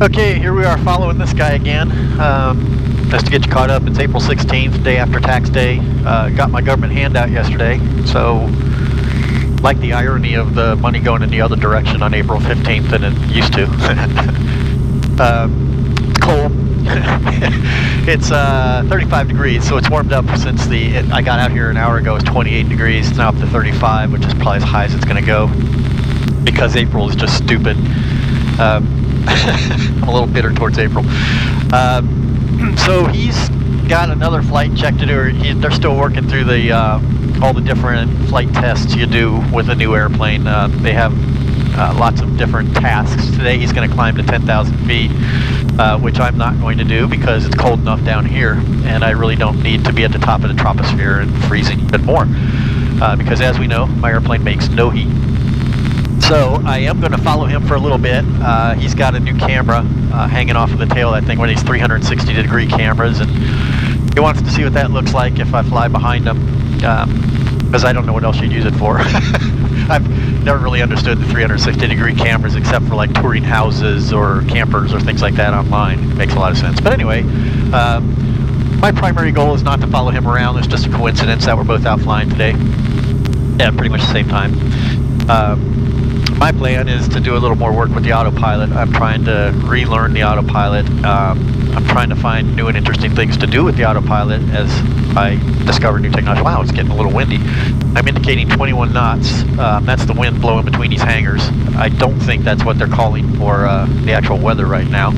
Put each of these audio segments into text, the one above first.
Okay, here we are following this guy again. Just to get you caught up, it's April 16th, day after tax day. Got my government handout yesterday, so like the irony of the money going in the other direction on April 15th than it used to. Cold. It's 35 degrees, so it's warmed up since I got out here an hour ago. It was 28 degrees. It's now up to 35, which is probably as high as it's going to go because April is just stupid. I'm a little bitter towards April. So he's got another flight check to do. They're still working through all the different flight tests you do with a new airplane. They have lots of different tasks. Today he's going to climb to 10,000 feet, which I'm not going to do because it's cold enough down here, and I really don't need to be at the top of the troposphere and freezing even more. Because as we know, my airplane makes no heat. So I am going to follow him for a little bit. He's got a new camera hanging off of the tail of that thing, one of these 360-degree cameras, and he wants to see what that looks like if I fly behind him, because I don't know what else you'd use it for. I've never really understood the 360-degree cameras except for like touring houses or campers or things like that online. It makes a lot of sense. But anyway, my primary goal is not to follow him around. It's just a coincidence that we're both out flying today at pretty much the same time. My plan is to do a little more work with the autopilot. I'm trying to relearn the autopilot. I'm trying to find new and interesting things to do with the autopilot as I discover new technology. Wow, it's getting a little windy. I'm indicating 21 knots. That's the wind blowing between these hangars. I don't think that's what they're calling for the actual weather right now.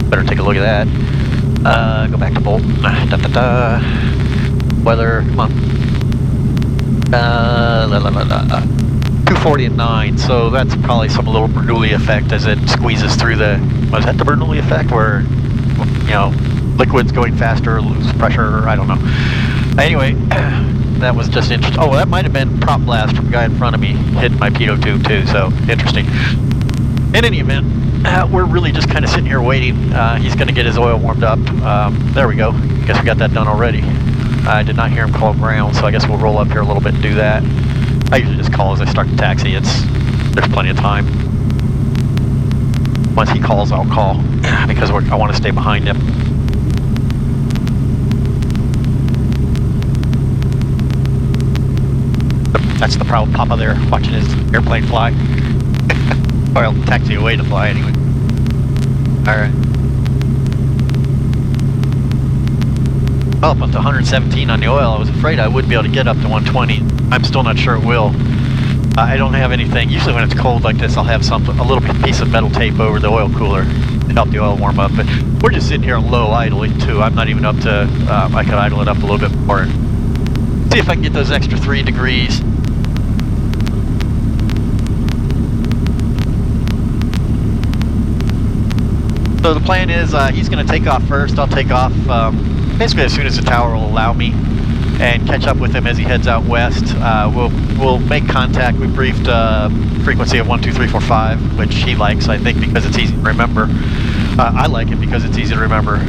Better take a look at that. Go back to Bolton. Weather, come on. 240 and 9, so that's probably some little Bernoulli effect as it squeezes through was that the Bernoulli effect where, liquid's going faster, lose pressure, I don't know. Anyway, that was just interesting. Oh, that might have been prop blast from the guy in front of me hitting my pitot tube too, so interesting. In any event, we're really just kind of sitting here waiting. He's going to get his oil warmed up. There we go. Guess we got that done already. I did not hear him call ground, so I guess we'll roll up here a little bit and do that. I usually just call as I start the taxi. There's plenty of time. Once he calls, I'll call because I want to stay behind him. That's the proud papa there, watching his airplane fly. Or I'll taxi away to fly anyway. Alright. Well, up to 117 on the oil. I was afraid I would be able to get up to 120. I'm still not sure it will. I don't have anything. Usually when it's cold like this, I'll have a little piece of metal tape over the oil cooler to help the oil warm up. But we're just sitting here low idling too. I'm not even up to, I could idle it up a little bit more. See if I can get those extra 3 degrees. So the plan is he's going to take off first. I'll take off basically as soon as the tower will allow me, and catch up with him as he heads out west. We'll make contact. We briefed frequency of 12345, which he likes, I think, because it's easy to remember. I like it because it's easy to remember.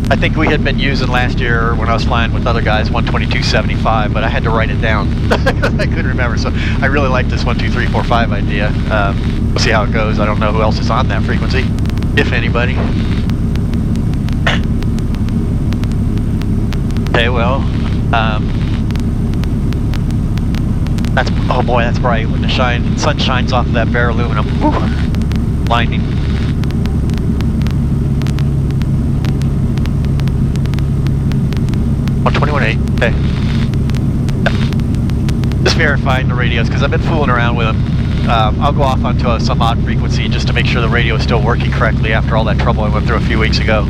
I think we had been using last year when I was flying with other guys 12275, but I had to write it down because I couldn't remember. So I really like this 12345 idea. We'll see how it goes. I don't know who else is on that frequency, if anybody. Okay, well, oh boy, that's bright when the sun shines off of that bare aluminum. Whew, blinding. Okay. Just verifying the radios because I've been fooling around with them. I'll go off onto some odd frequency just to make sure the radio is still working correctly after all that trouble I went through a few weeks ago.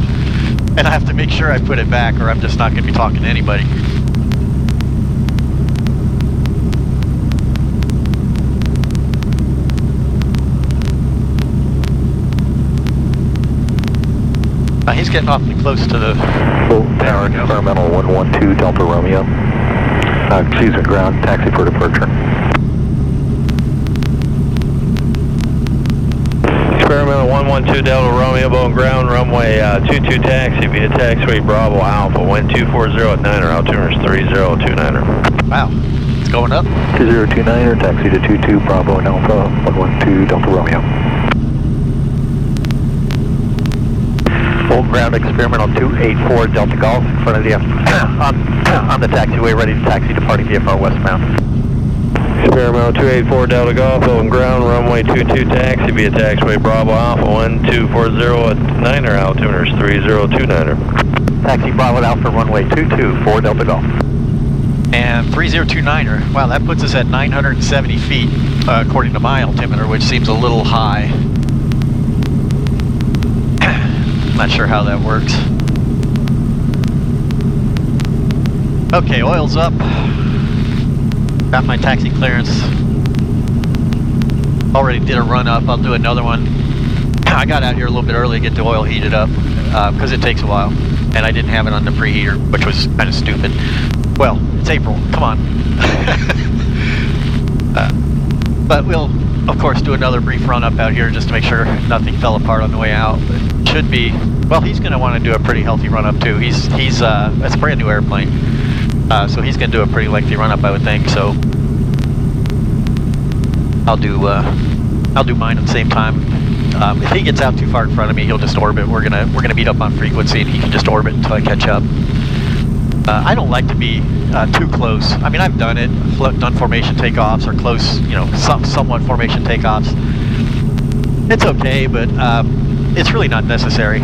And I have to make sure I put it back or I'm just not going to be talking to anybody. He's getting awfully close to the tower. Experimental 112 Delta Romeo. Season ground, taxi for departure. Experimental 112 Delta Romeo, Boeing ground, runway 22 taxi via taxiway Bravo Alpha, wind 240 at 9er, altimeter is 3029er. Wow, it's going up. 2029er, taxi to 22 Bravo and Alpha, 112 Delta Romeo. Hold ground, experimental 284 Delta Golf in front of the on the taxiway, ready to taxi departing VFR westbound. Experimental 284 Delta Golf, holding ground, runway 22 taxi via taxiway Bravo Alpha 1240 at Niner, altimeter is 3029er. Taxi Bravo Alpha runway 224 Delta Golf. And 3029er, wow, that puts us at 970 feet, according to my altimeter, which seems a little high. Not sure how that works. Okay, oil's up. Got my taxi clearance. Already did a run up, I'll do another one. I got out here a little bit early to get the oil heated up, because it takes a while. And I didn't have it on the preheater, which was kind of stupid. Well, it's April, come on. But we'll, of course, do another brief run up out here just to make sure nothing fell apart on the way out. It should be, well, he's going to want to do a pretty healthy run up too. It's a brand new airplane, so he's going to do a pretty lengthy run up, I would think. So I'll do mine at the same time. If he gets out too far in front of me, he'll just orbit. We're gonna meet up on frequency, and he can just orbit until I catch up. I don't like to be too close. I mean, I've done it, done formation takeoffs or close, you know, somewhat formation takeoffs. It's okay, but it's really not necessary.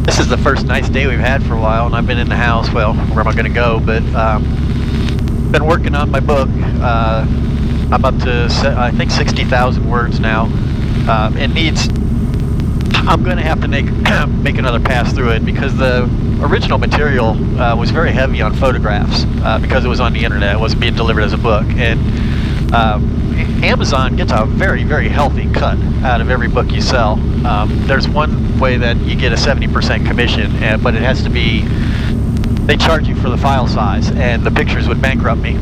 This is the first nice day we've had for a while, and I've been in the house. Well, where am I going to go? But been working on my book. I'm up to, I think, 60,000 words now. It needs, I'm going to have to make another pass through it, because the original material was very heavy on photographs, because it was on the internet. It wasn't being delivered as a book. And Amazon gets a very, very healthy cut out of every book you sell. There's one way that you get a 70% commission, but it has to be, they charge you for the file size, and the pictures would bankrupt me.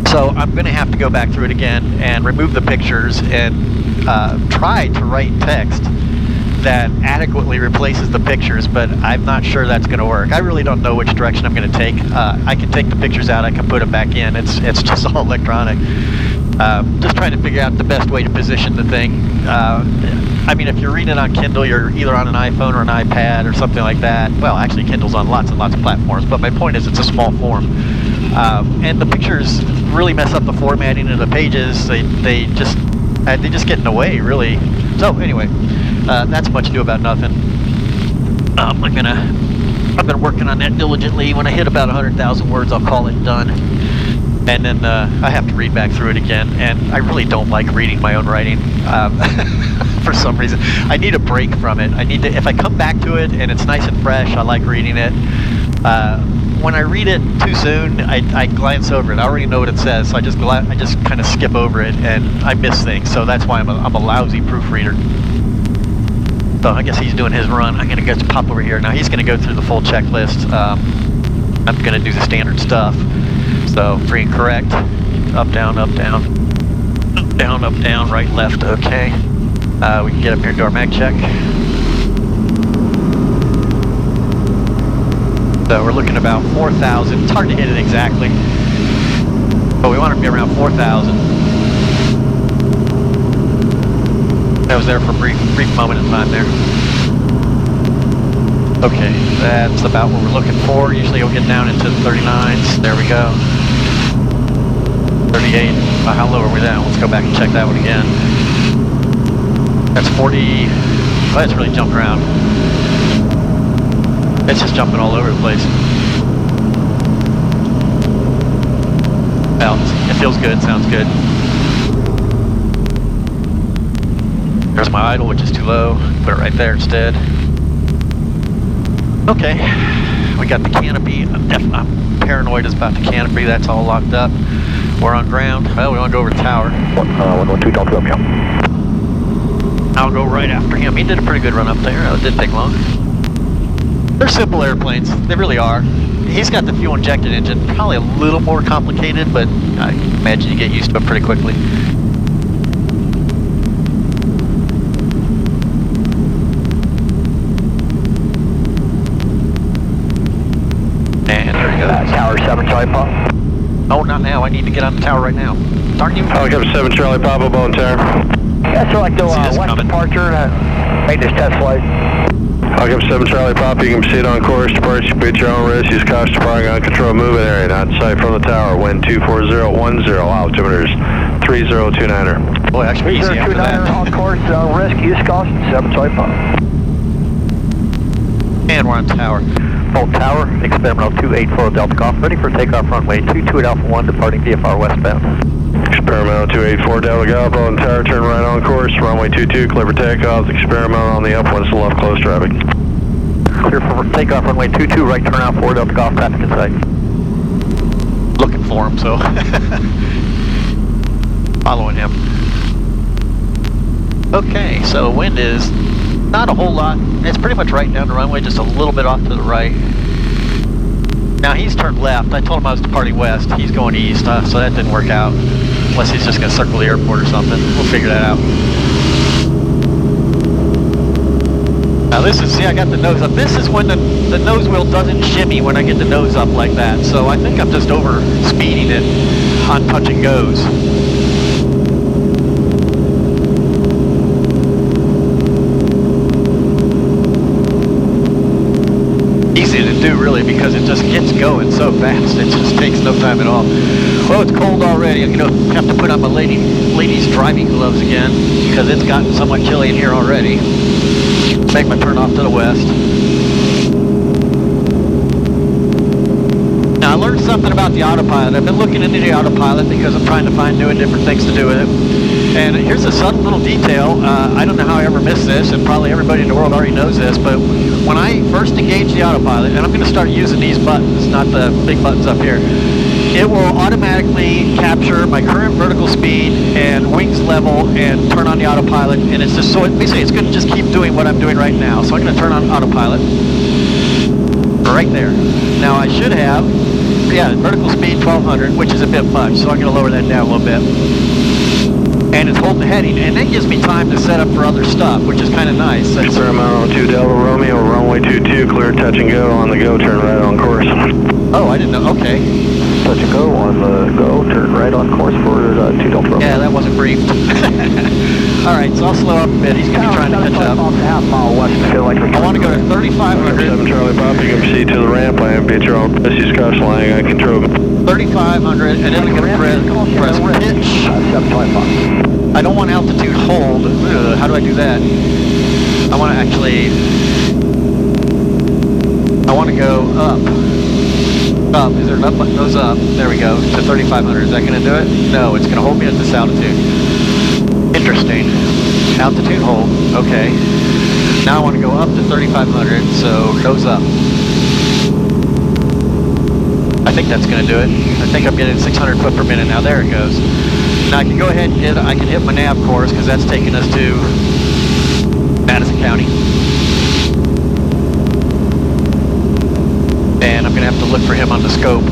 So I'm going to have to go back through it again and remove the pictures and try to write text that adequately replaces the pictures, but I'm not sure that's going to work. I really don't know which direction I'm going to take. I can take the pictures out, I can put them back in. It's just all electronic. Just trying to figure out the best way to position the thing. I mean, if you're reading it on Kindle, you're either on an iPhone or an iPad or something like that. Well, actually, Kindle's on lots and lots of platforms, but my point is it's a small form. And the pictures really mess up the formatting of the pages. They just get in the way, really. So anyway, that's much ado about nothing. I've been working on that diligently. When I hit about 100,000 words, I'll call it done. And then I have to read back through it again, and I really don't like reading my own writing for some reason. I need a break from it. I need to, if I come back to it and it's nice and fresh, I like reading it. When I read it too soon, I glance over it. I already know what it says, so I just kind of skip over it, and I miss things. So that's why I'm a lousy proofreader. So I guess he's doing his run. I'm gonna go pop over here. Now he's gonna go through the full checklist. I'm gonna do the standard stuff. So free and correct, up, down, up, down, up, down, up, down, right, left, okay. We can get up here and do our mag check. So we're looking about 4,000. It's hard to hit it exactly, but we want to be around 4,000. I was there for a brief moment in time there. Okay, that's about what we're looking for. Usually it'll get down into the 39s. There we go. 38. How low are we down? Let's go back and check that one again. That's 40. Oh, it's really jumped around. It's just jumping all over the place. Well, it feels good, sounds good. There's my idle, which is too low. Put it right there instead. Okay, we got the canopy. I'm paranoid about the canopy. That's all locked up. We're on ground. Well, we want to go over the tower. 112 Delta Romeo. I'll go right after him. He did a pretty good run up there. It didn't take long. They're simple airplanes. They really are. He's got the fuel injected engine. Probably a little more complicated, but I imagine you get used to it pretty quickly. And there you goes. Tower 7, Charlie Pop. Oh, not now. I need to get on the tower right now. Darn you. Helicopter 7, Charlie Papa, Bone Tower. Yeah, so like the See this west coming. departure, made this test flight. Helicopter 7, Charlie Papa, you can proceed on course. Departure, you beat your own risk. Use caution departing on control moving area. Not in sight from the tower. Wind 24010. Altimeters 3029er. Boy, actually easy after 3029er on that. course, risk, use caution, 7 Charlie Pop. And we're on tower. Full tower, experimental 284 Delta Golf, ready for takeoff runway 22 at Alpha 1, departing VFR westbound. Experimental 284 Delta Golf, on tower, turn right on course. Runway 22, clear for takeoff. Experimental on the upwind, to left, close traffic. Clear for takeoff runway 22, right turn out 4 Delta Golf, traffic in sight. Looking for him, so following him. Okay, so wind is not a whole lot. It's pretty much right down the runway, just a little bit off to the right. Now he's turned left. I told him I was departing west. He's going east, so that didn't work out. Unless he's just going to circle the airport or something. We'll figure that out. Now this is, see, I got the nose up. This is when the nose wheel doesn't shimmy when I get the nose up like that. So I think I'm just over speeding it on touch and goes. Easy to do really because it just gets going so fast. It just takes no time at all. Well, it's cold already. I'm going to have to put on my ladies driving gloves again because it's gotten somewhat chilly in here already. Make my turn off to the west. Now I learned something about the autopilot. I've been looking into the autopilot because I'm trying to find new and different things to do with it. And here's a subtle little detail. I don't know how I ever missed this, and probably everybody in the world already knows this, but when I first engage the autopilot, and I'm going to start using these buttons, not the big buttons up here, it will automatically capture my current vertical speed and wings level and turn on the autopilot, and it's just so basically it's going to just keep doing what I'm doing right now. So I'm going to turn on autopilot right there. Now I should have, yeah, vertical speed 1200, which is a bit much, so I'm going to lower that down a little bit. And it's holding the heading, and that gives me time to set up for other stuff, which is kind of nice. Experimental 2 Delta Romeo, runway 22, clear touch and go on the go, turn right on course. Oh, I didn't know, okay. Touch and go on the go, turn right on course for 2 Delta Romeo. Yeah, that wasn't briefed. Alright, so I'll slow up a bit. He's going to be trying to catch up. Half mile west, feel like I want to go to 3,500. 7 Charlie Papa, you can proceed to the ramp, land, beat your own risk, use caution, landing on control. 3,500, and then I'm going to press pitch. 7 Charlie Papa. I don't want altitude hold. Ugh, how do I do that? I want to actually... I want to go up. Up. Is there an up button? Goes up. There we go. To 3,500. Is that going to do it? No, it's going to hold me at this altitude. Interesting. Altitude hold. Okay. Now I want to go up to 3,500, so nose up. I think that's going to do it. I think I'm getting 600 foot per minute now. There it goes. Now I can go ahead and I can hit my nav course because that's taking us to Madison County. And I'm going to have to look for him on the scope.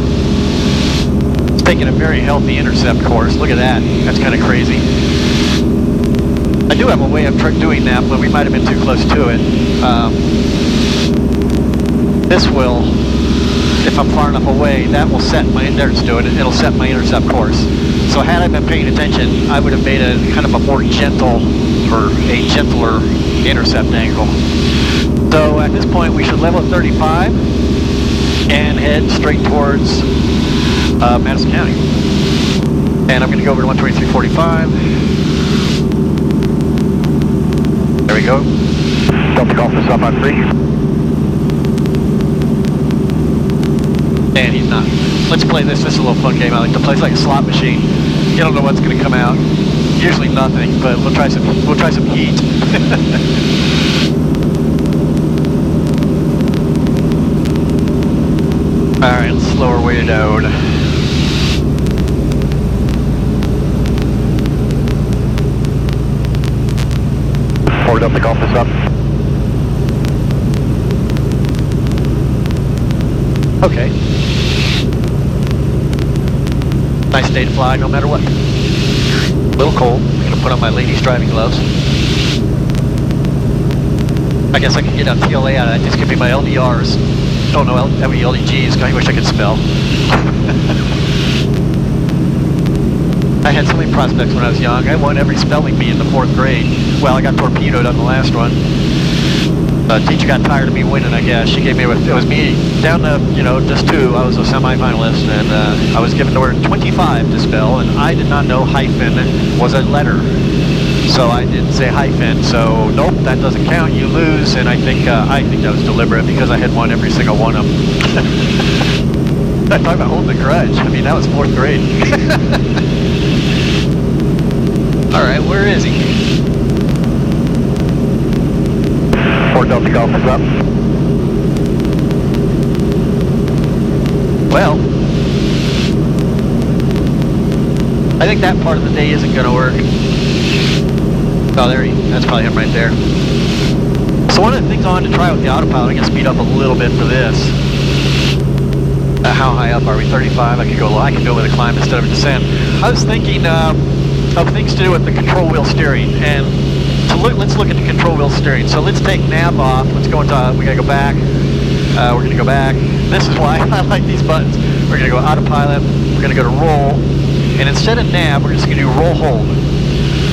It's taking a very healthy intercept course. Look at that. That's kind of crazy. I do have a way of doing that, but we might have been too close to it. This will, if I'm far enough away, that will set my, there it's doing it, it'll set my intercept course. So had I been paying attention, I would have made a kind of a more gentle, or a gentler intercept angle. So at this point we should level at 35 and head straight towards Madison County. And I'm going to go over to 123.45. There we go. Delta Golf is up on 3. And he's not. Let's play this. This is a little fun game. I like to play. It's like a slot machine. You don't know what's going to come out. Usually nothing, but we'll try some heat. All right, let's slow our way down. Ford Delta Golf is up. Okay. Nice day to fly, no matter what. A little cold. I'm gonna put on my ladies' driving gloves. I guess I can get on TLA out of that. Just give me my LDRs. don't know any LDGs. I wish I could spell. I had so many prospects when I was young. I won every spelling bee in the 4th grade. Well, I got torpedoed on the last one. The teacher got tired of me winning, I guess. She gave me, it was me down to, just 2. I was a semi-finalist, and I was given the word 25 to spell, and I did not know hyphen was a letter. So I didn't say hyphen, so nope, that doesn't count, you lose, and I think that was deliberate because I had won every single one of them. I talk about holding a grudge. I mean, that was 4th grade. Alright, where is he? 4 Delta Golf is up. Well, I think that part of the day isn't going to work. Oh, that's probably him right there. So one of the things I wanted to try with the autopilot, I'm going to speed up a little bit for this. How high up are we? 35? I could go with a climb instead of a descent. I was thinking of things to do with the control wheel steering, and let's look at the control wheel steering. So let's take nav off. Let's go into, we gotta go back. We're gonna go back. This is why I like these buttons. We're gonna go autopilot. We're gonna go to roll, and instead of nav, we're just gonna do roll hold.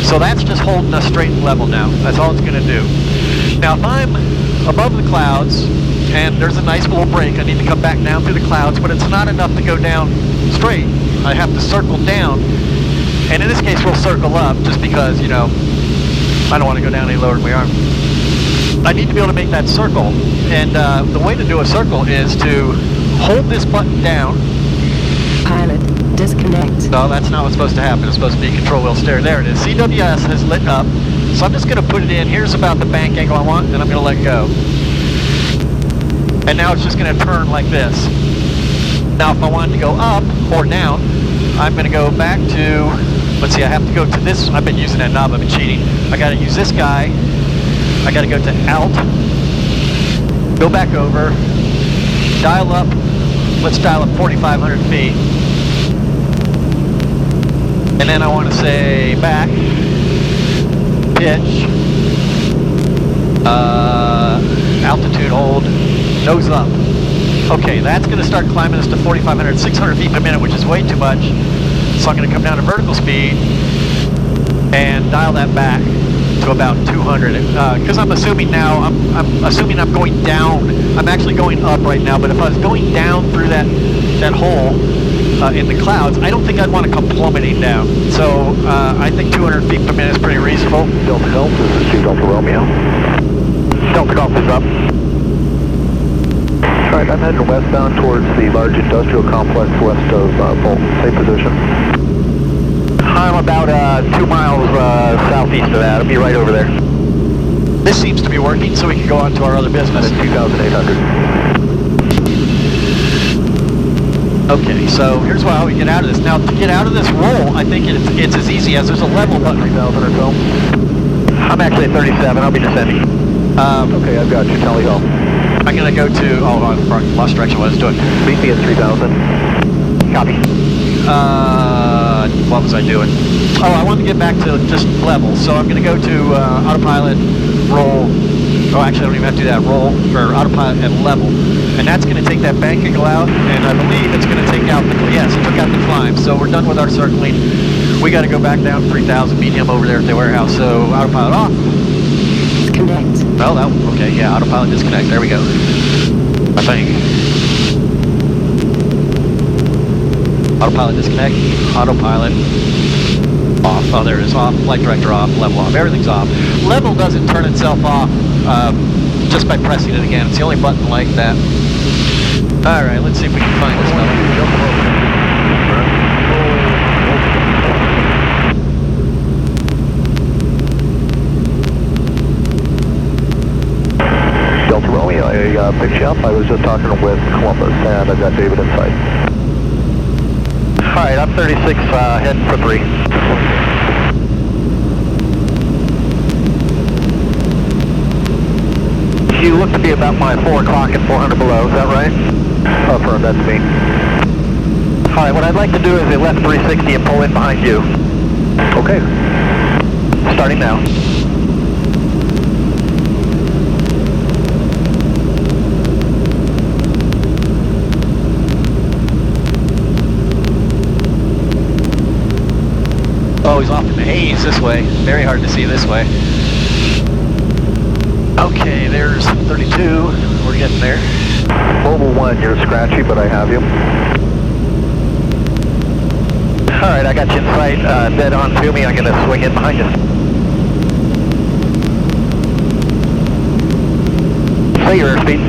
So that's just holding us straight and level now. That's all it's gonna do. Now if I'm above the clouds and there's a nice little break, I need to come back down through the clouds, but it's not enough to go down straight. I have to circle down, and in this case we'll circle up just because, I don't want to go down any lower than we are. I need to be able to make that circle, and the way to do a circle is to hold this button down. Pilot, disconnect. No, that's not what's supposed to happen. It's supposed to be control wheel steer. There it is. CWS has lit up, so I'm just going to put it in. Here's about the bank angle I want, and I'm going to let go. And now it's just going to turn like this. Now if I wanted to go up or down, I'm going to go back to, let's see, I have to go to this. I've been using that knob. I've been cheating. I got to use this guy. I got to go to Alt, go back over, dial up. Let's dial up 4,500 feet. And then I want to say back, pitch, altitude hold, nose up. Okay, that's going to start climbing us to 4,500, 600 feet per minute, which is way too much. So I'm going to come down to vertical speed and dial that back to about 200. Because I'm assuming now, I'm assuming I'm going down. I'm actually going up right now, but if I was going down through that hole in the clouds, I don't think I'd want to come plummeting down. So I think 200 feet per minute is pretty reasonable. Delta Golf, this is 2 Delta Romeo. Delta Golf is up. Alright, I'm heading westbound towards the large industrial complex west of Bolton. Same position. I'm about 2 miles southeast of that. I'll be right over there. This seems to be working, so we can go on to our other business. At 2,800. Okay, so here's how we get out of this. Now, to get out of this roll, I think it's as easy as there's a level button. 3,000 or so. I'm actually at 37. I'll be descending. Okay, I've got you. Tally ho. I'm going to go to, I lost direction what I was doing. Meet me at 3,000. Copy. What was I doing? Oh, I want to get back to just level. So I'm going to go to autopilot, roll. Oh, actually, I don't even have to do that. Roll, or autopilot and level. And that's going to take that bank angle out, and I believe it's going to take out yes, it took out the climb. So we're done with our circling. We got to go back down 3,000, meet him over there at the warehouse. So autopilot off. Disconnect. Oh, okay, yeah, autopilot disconnect. There we go. I think. Autopilot disconnect, autopilot off. Oh, there it is, off, flight director off, level off. Everything's off. Level doesn't turn itself off just by pressing it again. It's the only button like that. All right, let's see if we can find this fellow. Delta Romeo, I picked you up. I was just talking with Columbus, and I've got David inside. Alright, I'm 36, heading for 3. You look to be about my 4 o'clock and 400 below, is that right? Affirm, that's me. Alright, what I'd like to do is a left 360 and pull in behind you. Okay. Starting now. Oh, he's off in the haze this way. Very hard to see this way. Okay, there's 32. We're getting there. Mobile 1, you're scratchy, but I have you. Alright, I got you in sight. Dead on to me. I'm going to swing in behind you. Say your airspeed.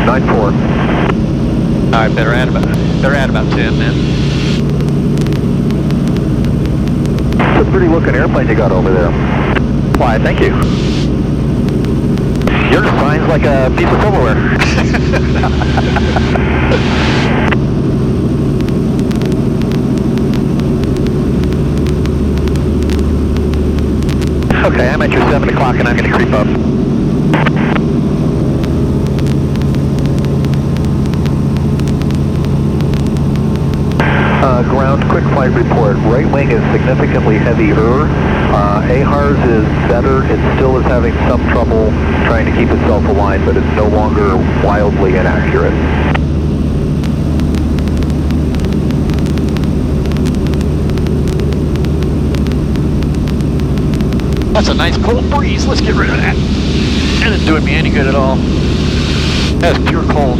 9-4. Alright, better add about 10 then. It's a pretty looking airplane you got over there. Why, thank you. Your sign's like a piece of silverware. Okay, I'm at your 7 o'clock and I'm going to creep up. Ground quick flight report. Right wing is significantly heavier. AHRS is better. It still is having some trouble trying to keep itself aligned, but it's no longer wildly inaccurate. That's a nice cold breeze. Let's get rid of that. That isn't doing me any good at all. That's pure cold.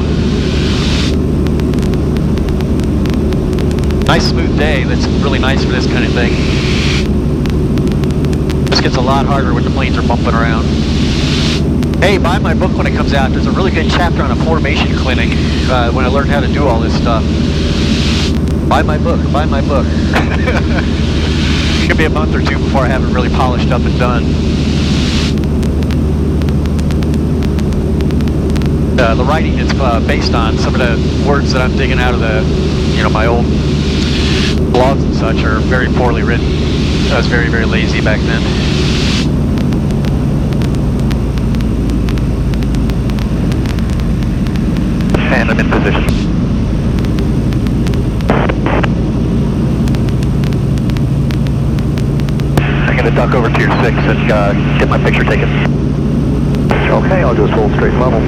Nice smooth day. That's really nice for this kind of thing. This gets a lot harder when the planes are bumping around. Hey, buy my book when it comes out. There's a really good chapter on a formation clinic when I learned how to do all this stuff. Buy my book. Buy my book. It could be a month or two before I have it really polished up and done. The writing is based on some of the words that I'm digging out of the, my old blogs and such are very poorly written. I was very, very lazy back then. And I'm in position. I'm going to duck over to your 6 and get my picture taken. Okay, I'll just hold straight level.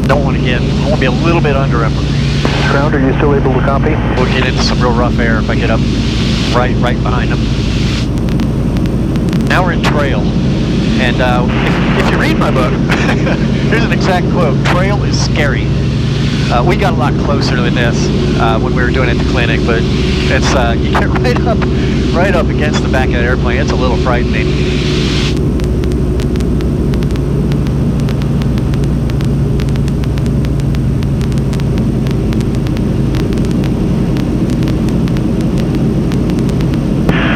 I want to be a little bit under him. Ground, are you still able to copy? We'll get into some real rough air if I get up right behind him. Now we're in trail. And if you read my book, here's an exact quote. Trail is scary. We got a lot closer than this when we were doing it at the clinic, but it's you get right up against the back of that airplane. It's a little frightening.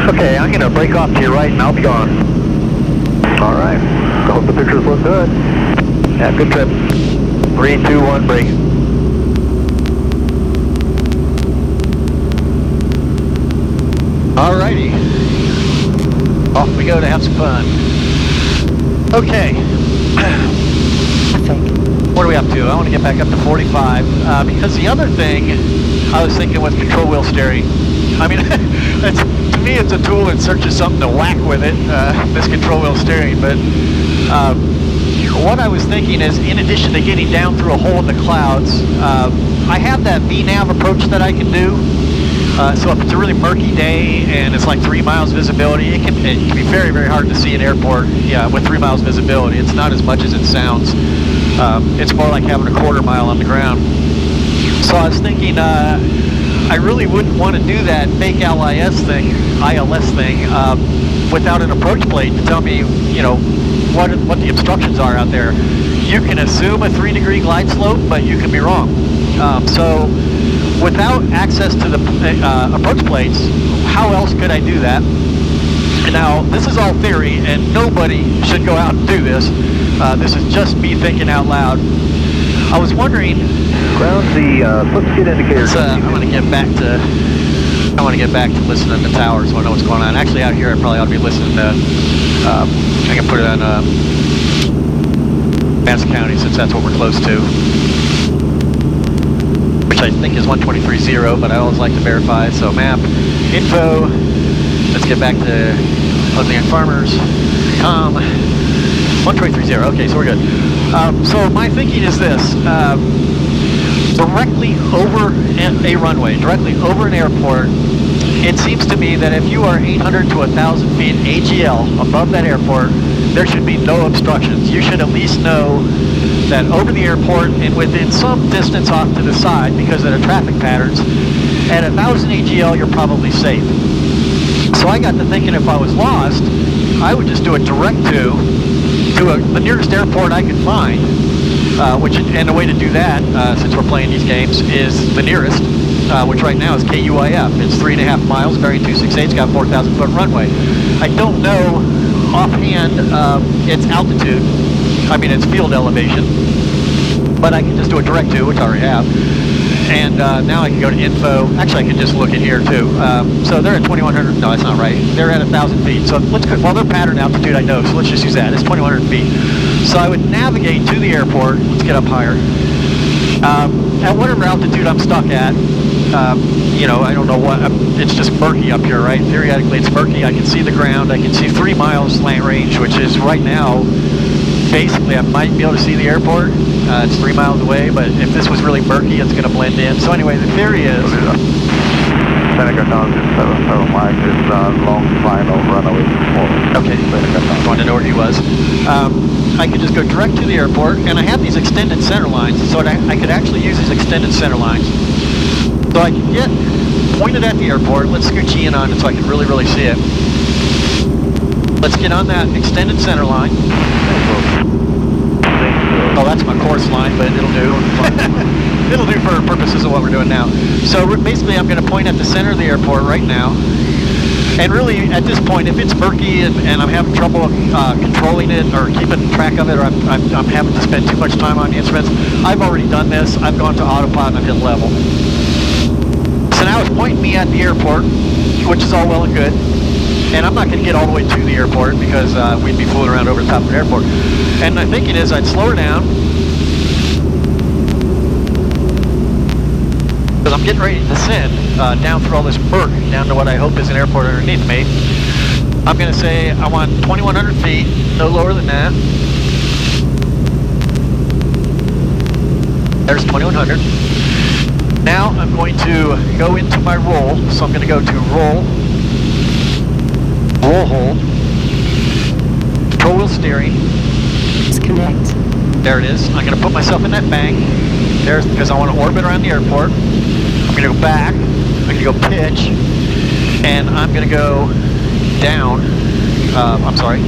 Okay, I'm going to break off to your right and I'll be gone. All right. I hope the pictures look good. Yeah, good trip. 3, 2, 1, break. Alrighty. Off we go to have some fun. Okay. What are we up to? I want to get back up to 45. Because the other thing I was thinking with control wheel steering, I mean, to me it's a tool in search of something to whack with it, this control wheel steering, but what I was thinking is, in addition to getting down through a hole in the clouds, I have that VNav approach that I can do. So if it's a really murky day and it's like 3 miles visibility, it can be very, very hard to see an airport. Yeah, with 3 miles visibility, it's not as much as it sounds. It's more like having a quarter mile on the ground. So I was thinking, I really wouldn't want to do that fake ILS thing without an approach plate to tell me, what the obstructions are out there. You can assume a 3-degree glide slope, but you can be wrong. So without access to the approach plates, how else could I do that? Now, this is all theory, and nobody should go out and do this. This is just me thinking out loud. I was wondering. Ground, the slipskid indicator. I want to get back to listening to the tower, so I know what's going on. Actually, out here, I probably ought to be listening to. I can put it on Madison County since that's what we're close to. which I think is 123.0, but I always like to verify. So map, info, let's get back to Ugly and Farmers, com, 123.0, okay, so we're good. So my thinking is this, directly over a runway, directly over an airport, it seems to me that if you are 800 to 1,000 feet AGL above that airport, there should be no obstructions. You should at least know that over the airport and within some distance off to the side, because of the traffic patterns, at 1,000 AGL you're probably safe. So I got to thinking if I was lost, I would just do a direct to the nearest airport I could find, and the way to do that, since we're playing these games, is the nearest, which right now is KUIF. It's 3.5 miles, bearing 268, it's got 4,000 foot runway. I don't know offhand its altitude, its field elevation, but I can just do a direct to, which I already have. And now I can go to info. Actually, I can just look in here too. So they're at 2,100. No, that's not right. They're at 1,000 feet. So let's go. Well, their pattern altitude I know. So let's just use that. It's 2,100 feet. So I would navigate to the airport. Let's get up higher. At whatever altitude I'm stuck at. I don't know what. It's just murky up here, right? Theoretically, it's murky. I can see the ground. I can see 3 miles slant range, which is right now. Basically, I might be able to see the airport. It's 3 miles away, but if this was really murky, it's going to blend in. So anyway, the theory is... Seneca Town is 7 miles, is long final runaway forward. Okay, I wanted to know where he was. I could just go direct to the airport, and I have these extended center lines, so I could actually use these extended center lines. So I can get pointed at the airport. Let's scooch in on it so I can really, really see it. Let's get on that extended center line. Oh, that's my course line, but it'll do. It'll do for purposes of what we're doing now. So basically, I'm going to point at the center of the airport right now. And really, at this point, if it's murky and I'm having trouble controlling it or keeping track of it, or I'm having to spend too much time on the instruments, I've already done this. I've gone to autopilot and I've hit level. So now it's pointing me at the airport, which is all well and good. And I'm not going to get all the way to the airport because we'd be fooling around over the top of the airport. And my thinking is I'd slow her down. Because I'm getting ready to descend down through all this murk, down to what I hope is an airport underneath me. I'm going to say I want 2,100 feet, no lower than that. There's 2,100. Now I'm going to go into my roll. So I'm going to go to roll hold, control wheel steering. Disconnect. There it is. I'm going to put myself in that bank. There's because I want to orbit around the airport. I'm going to go back. I'm going to go pitch, and I'm going to go down.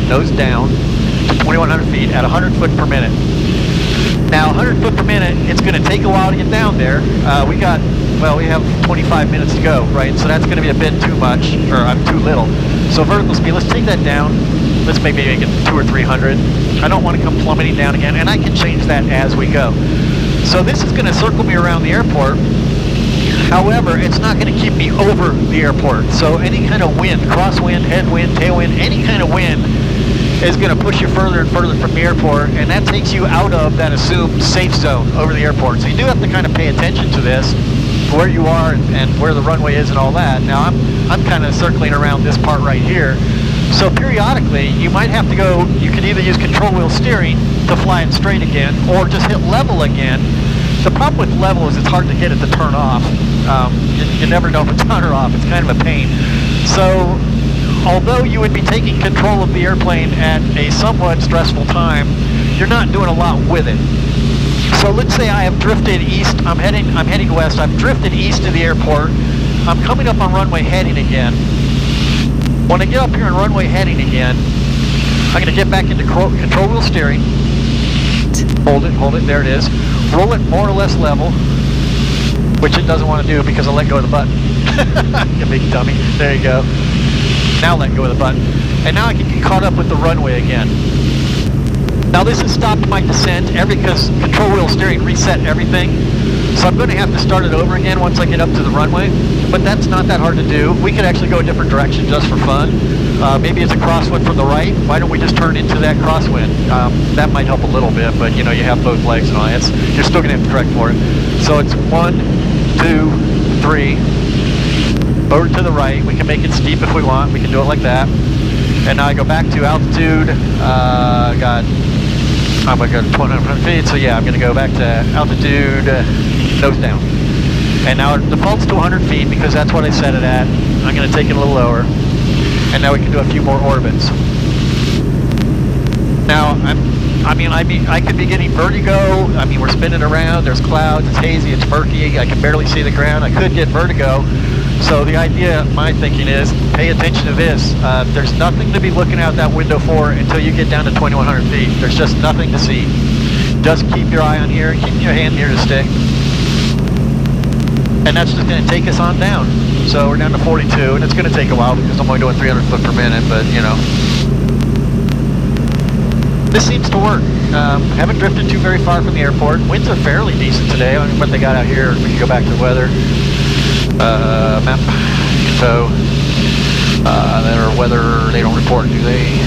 Nose down to 2,100 feet at 100 foot per minute. Now, 100 foot per minute. It's going to take a while to get down there. We have 25 minutes to go, right? So that's going to be a bit too much, or I'm too little. So vertical speed, let's take that down. Let's maybe make it 200 or 300. I don't want to come plummeting down again, and I can change that as we go. So this is going to circle me around the airport. However, it's not going to keep me over the airport. So any kind of wind, crosswind, headwind, tailwind, any kind of wind is going to push you further and further from the airport, and that takes you out of that assumed safe zone over the airport. So you do have to kind of pay attention to this, where you are and where the runway is and all that. Now I'm kind of circling around this part right here. So periodically you might have to go, you can either use control wheel steering to fly it straight again or just hit level again. The problem with level is it's hard to get it to turn off. You never know if it's on or off. It's kind of a pain. So although you would be taking control of the airplane at a somewhat stressful time, you're not doing a lot with it. So let's say I have drifted east, I'm heading west, I've drifted east to the airport, I'm coming up on runway heading again. When I get up here on runway heading again, I'm going to get back into control wheel steering, hold it, there it is, roll it more or less level, which it doesn't want to do because I let go of the button. You big dummy, there you go. Now let go of the button. And now I can get caught up with the runway again. Now this has stopped my descent because control wheel steering reset everything. So I'm going to have to start it over again once I get up to the runway. But that's not that hard to do. We could actually go a different direction just for fun. Maybe it's a crosswind from the right. Why don't we just turn into that crosswind? That might help a little bit, but you have both legs and all that. You're still going to have to correct for it. So it's 1, 2, 3, over to the right. We can make it steep if we want. We can do it like that. And now I go back to altitude. I'm going to go to 200 feet. So yeah, I'm going to go back to altitude, nose down. And now it defaults to 100 feet because that's what I set it at. I'm going to take it a little lower. And now we can do a few more orbits. Now, I could be getting vertigo. I mean, we're spinning around. There's clouds. It's hazy. It's murky. I can barely see the ground. I could get vertigo. So the idea, my thinking is, pay attention to this. There's nothing to be looking out that window for until you get down to 2,100 feet. There's just nothing to see. Just keep your eye on here. Keep your hand near the stick. And that's just going to take us on down. So we're down to 42, and it's going to take a while because I'm only doing 300 foot per minute, but you know. This seems to work. Haven't drifted too very far from the airport. Winds are fairly decent today. I mean, what they got out here, we can go back to the weather. Map, so, their weather, they don't report, do they?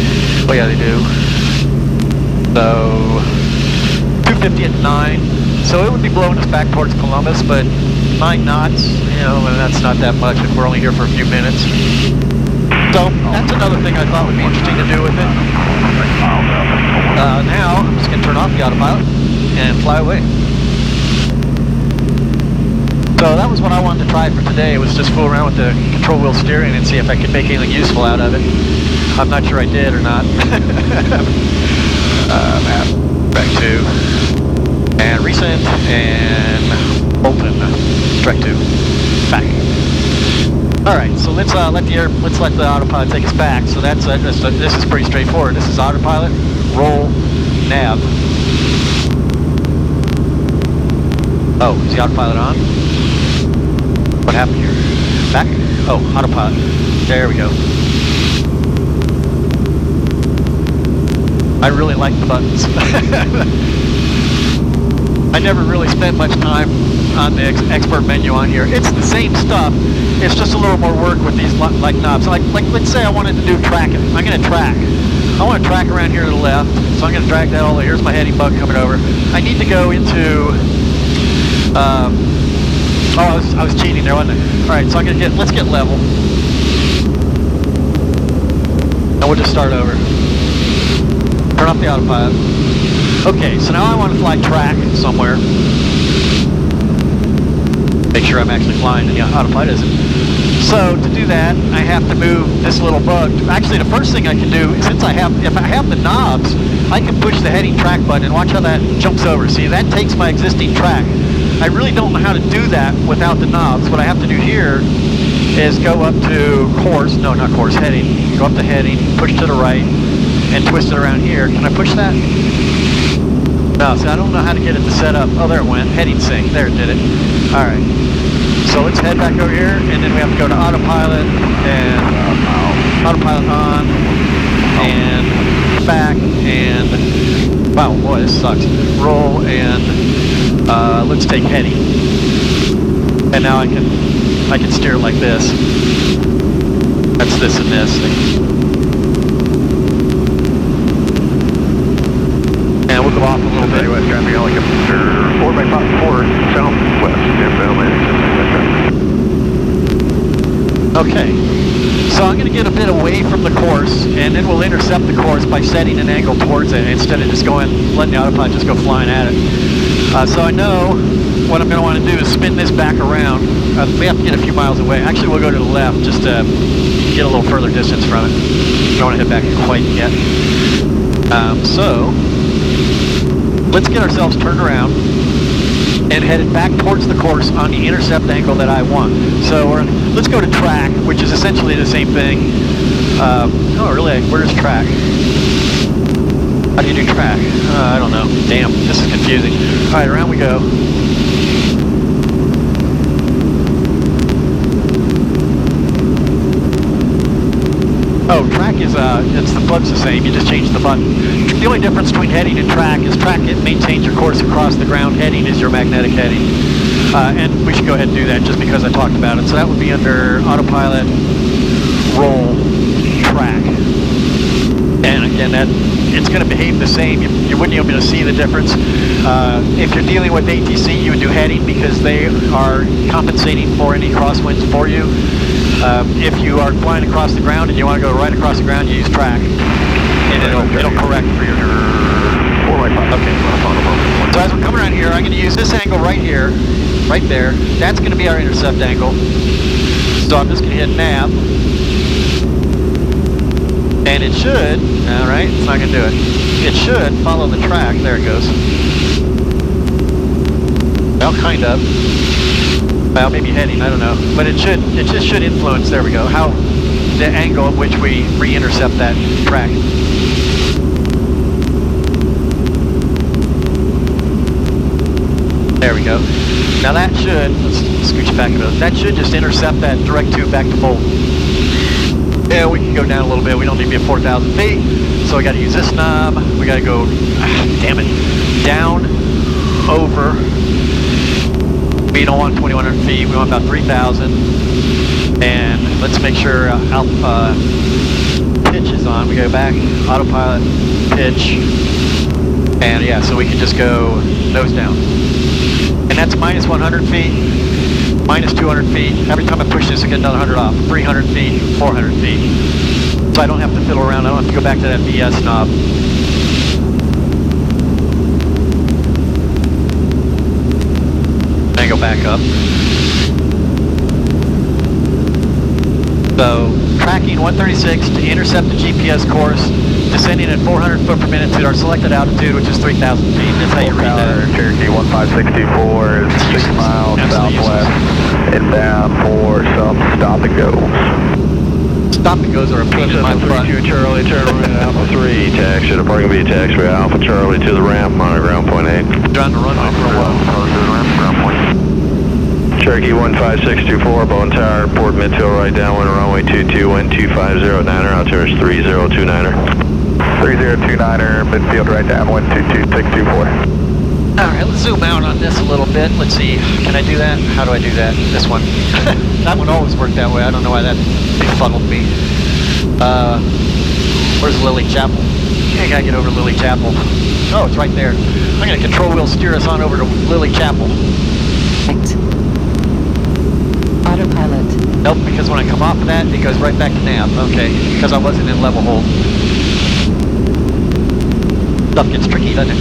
Oh yeah, they do. So, 250 at 9. So it would be blowing us back towards Columbus, but 9 knots, you know, and that's not that much if we're only here for a few minutes. So that's another thing I thought would be interesting to do with it. Now, I'm just going to turn off the autopilot and fly away. So that was what I wanted to try for today, was just fool around with the control wheel steering and see if I could make anything useful out of it. I'm not sure I did or not. Map, back to, and recent, and Bolton, direct to, back. All right, so let's let the autopilot take us back. So that's this is pretty straightforward. This is autopilot, roll, nav. Oh, is the autopilot on? What happened here? Back? Oh, autopilot. There we go. I really like the buttons. I never really spent much time on the expert menu on here. It's the same stuff. It's just a little more work with these like knobs. Like let's say I wanted to do tracking. I'm going to track. I want to track around here to the left, so I'm going to drag that all the way. Here's my heading bug coming over. I need to go into. I was cheating there, wasn't I? All right, so let's get level, and we'll just start over. Turn off the autopilot. Okay, so now I want to fly track somewhere. Make sure I'm actually flying and the autopilot isn't. So to do that, I have to move this little bug. Actually, the first thing I can do, since if I have the knobs, I can push the heading track button and watch how that jumps over. See, that takes my existing track. I really don't know how to do that without the knobs. What I have to do here is go up to course, no, not course, heading. Go up to heading, push to the right, and twist it around here. Can I push that? No, see, I don't know how to get it to set up. Oh, there it went. Heading sync. There, it did it. All right. So let's head back over here, and then we have to go to autopilot, and autopilot on, and back, and wow, boy, this sucks. Roll, and let's take heading. And now I can steer like this. That's this and this thing. And we'll go off a little bit. West traffic helicopter 4x4 southwest, inbound landing. Okay, so I'm going to get a bit away from the course, and then we'll intercept the course by setting an angle towards it instead of just letting the autopilot just go flying at it. So I know what I'm going to want to do is spin this back around. We have to get a few miles away. Actually, we'll go to the left just to get a little further distance from it. Don't want to head back quite yet. So let's get ourselves turned around and headed back towards the course on the intercept angle that I want. So let's go to track, which is essentially the same thing. Oh, really? Where's track? How do you do track? I don't know. Damn, this is confusing. All right, around we go. Oh, track is, the button's the same, you just change the button. The only difference between heading and track is track, it maintains your course across the ground. Heading is your magnetic heading. And we should go ahead and do that just because I talked about it. So that would be under autopilot, roll, track. And again, that it's going to behave the same. You wouldn't even be able to see the difference. If you're dealing with ATC, you would do heading because they are compensating for any crosswinds for you. If you are flying across the ground and you want to go right across the ground, you use track, and it'll correct for your. 4x5. Okay. So as we're coming around here, I'm going to use this angle right here, right there. That's going to be our intercept angle. So I'm just going to hit nav. And it should, alright, it's not going to do it. It should follow the track. There it goes. Well, kind of. Well, maybe heading, I don't know. But it just should influence, there we go, how the angle at which we re-intercept that track. There we go. Now that should, let's scooch back a bit, that should just intercept that direct tube back to Bolt. Yeah, we can go down a little bit. We don't need to be at 4,000 feet. So we got to use this knob. We got to go, damn it, down, over. We don't want 2,100 feet. We want about 3,000. And let's make sure alpha pitch is on. We go back, autopilot, pitch. And yeah, so we can just go nose down. And that's minus 100 feet, minus 200 feet. Every time I push this, I get another 100 off. 300 feet, 400 feet. So I don't have to fiddle around. I don't have to go back to that BS knob. And go back up. So tracking 136 to intercept the GPS course, descending at 400 foot per minute to our selected altitude, which is 3,000 feet. That's how you read that. Cherokee 15624 is 6 miles southwest, inbound for some stop and goes. Stop and goes are a pain in my butt. 32 Charlie, turn around, Alpha 3, taxi to parking B, taxi Alpha Charlie to the ramp, monitor ground point 8. Trying to run off for a while. Cherokee 15624, Bone Tower, Port Midfield, right downwind, runway 22, wind 250, 9er, altimeter is 3029er. 3029er, midfield right downwind 22624. Alright, let's zoom out on this a little bit. Let's see, can I do that? How do I do that? This one. That one always worked that way. I don't know why that befuddled me. Where's Lily Chapel? I gotta get over to Lily Chapel. Oh, it's right there. I'm gonna control wheel steer us on over to Lily Chapel. Autopilot. Nope, because when I come off of that, it goes right back to nav. Okay, because I wasn't in level hold. Stuff gets tricky, doesn't it?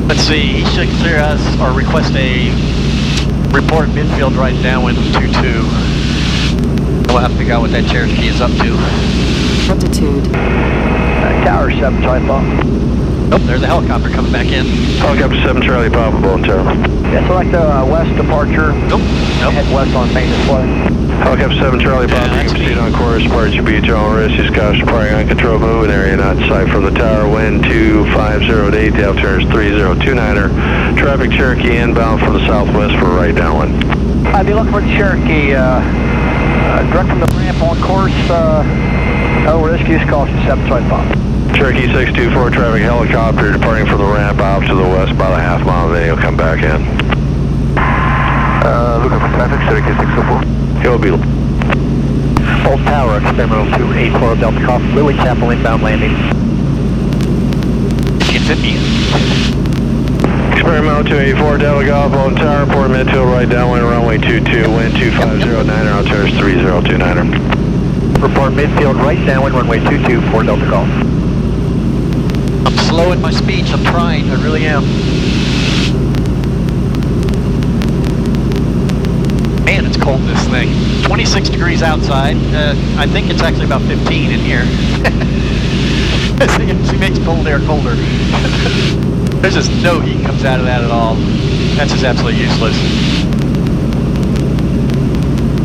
Let's see, he should clear us or request a report midfield right downwind 22. We'll have to figure out what that Cherokee is up to. Altitude. Tower 7 Charlie Pop. Nope, there's a helicopter coming back in. Helicopter 7 Charlie Papa, Bone Tower. Yeah, select the west departure. Nope. Head west on maintenance flight. Helicopter 7 Charlie Papa, you can proceed on course, departure to beach, all risk, use caution, departing on control, moving area, not in sight from the tower, wind 250 to 8, the altimeter is 3029er. Traffic Cherokee inbound from the southwest for right downwind. I'd be looking for the Cherokee, direct from the ramp on course, no risk, use caution, 7 Charlie Papa. Cherokee 624, traffic helicopter departing from the ramp out to the west about a half mile, then he'll come back in. Looking for traffic, Cherokee 604. He'll be... Bolt Tower, experimental 284 Delta Cough, Lily Chapel inbound landing. You can fit me. Experimental 284, Delta Golf, Bone Tower, Port Midfield, right downwind, runway 22, wind 250, 9er, altimeter is 3029er. Report midfield right downwind, runway 22 for Delta Golf. I'm slow in my speech, I'm trying, I really am. Man, it's cold, this thing. 26 degrees outside. I think it's actually about 15 in here. It makes cold air colder. There's just no heat comes out of that at all. That's just absolutely useless.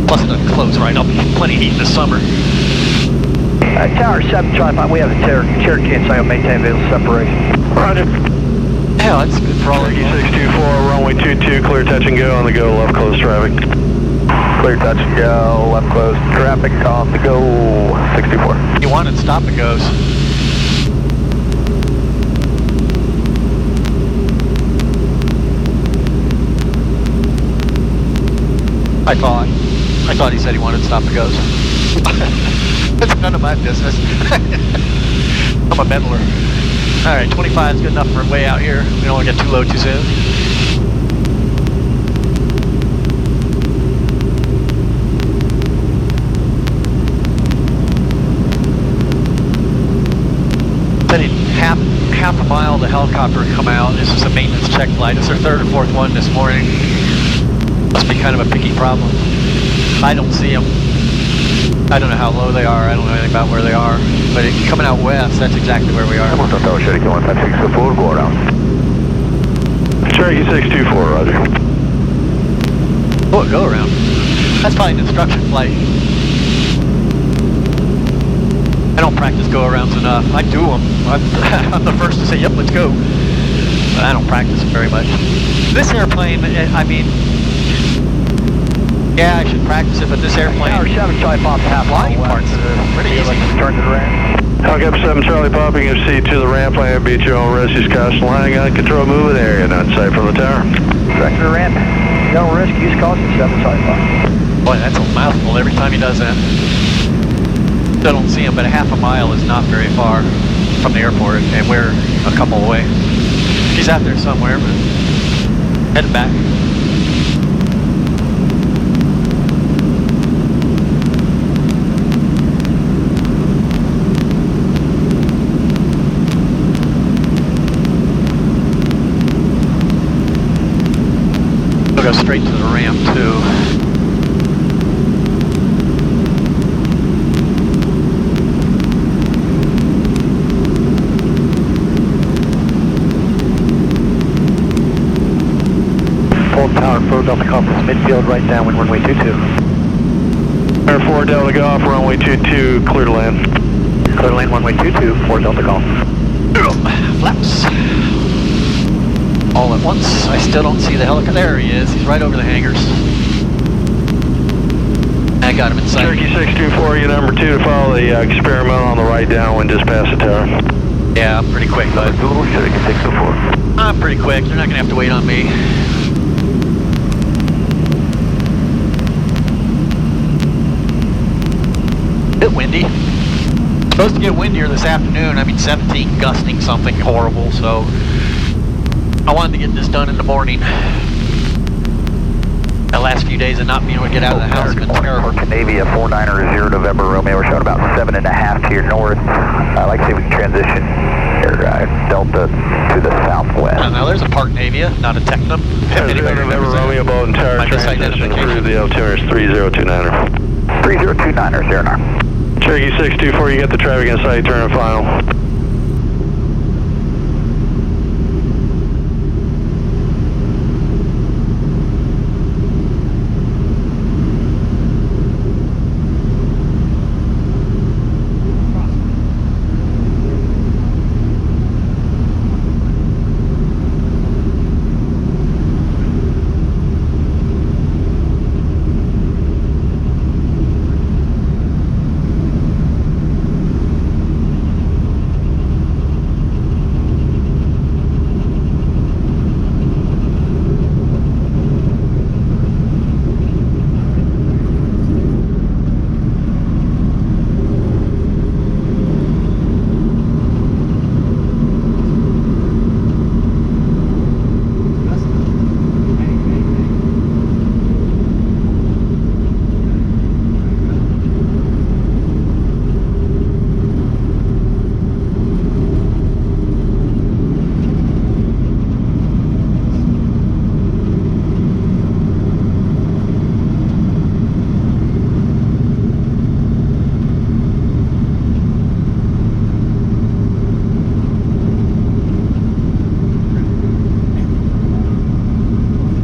Plus it doesn't close right. I'll be plenty of heat in the summer. Tower 7 Charlie Pop, we have a Cherokee inside, maintain visual separation. Roger. Yeah, that's good for all of you. 624, runway 22, clear touch and go on the go, left close traffic. Clear touch and go, left close traffic on the go, 64. You wanted stop and goes. I thought he said he wanted to stop the ghost. That's none of my business. I'm a meddler. Alright, 25 is good enough for way out here. We don't want to get too low too soon. Said half a mile the helicopter would come out. This is a maintenance check flight. It's their third or fourth one this morning. Must be kind of a picky problem. I don't see them. I don't know how low they are. I don't know anything about where they are. But coming out west, that's exactly where we are. Cherokee 624, roger. Oh, a go around. That's probably an instruction flight. I don't practice go-arounds enough. I do them. I'm the first to say, yep, let's go. But I don't practice them very much. This airplane, I mean, yeah, I should practice it, but this airplane, Tower 7, Charlie Pop, half flying parts are pretty easy. Turn to the ramp. Hawk 7 Charlie Pop, you can see to the ramp, land, beat your own risk, use caution, line, gun, control, moving area, not sight from the tower. Direct to the ramp. No risk, use caution, 7 Charlie Pop. Boy, that's a mouthful every time he does that. Still don't see him, but a half a mile is not very far from the airport, and we're a couple away. He's out there somewhere, but heading back. We'll go straight to the ramp, too. Tower 4 Delta Golf is midfield right downwind runway 22. Air 4 Delta Golf, runway 22, clear to land. Clear to land runway 22, 4 Delta Golf. Flaps. All at once. I still don't see the helicopter. There he is. He's right over the hangars. I got him in sight. Cherokee 624, you number 2 to follow the experimental on the right downwind, just past the tower. Yeah, I'm pretty quick, bud. Cherokee 624. I'm pretty quick. They're not going to have to wait on me. Bit windy. Supposed to get windier this afternoon. I mean 17 gusting something horrible, so I wanted to get this done in the morning. The last few days of not being able to get out of the house has been terrible. Canavia 490 November Romeo, we're showing about 7.5 to your north. I'd like to see if we can transition your Delta to the southwest. Now there's a Park Navia, not a Technum. November Romeo, boat and tower transition, approve the altimeter is 3029er. 3029er, 09. Cherokee 624, you got the traffic in sight, turn and final.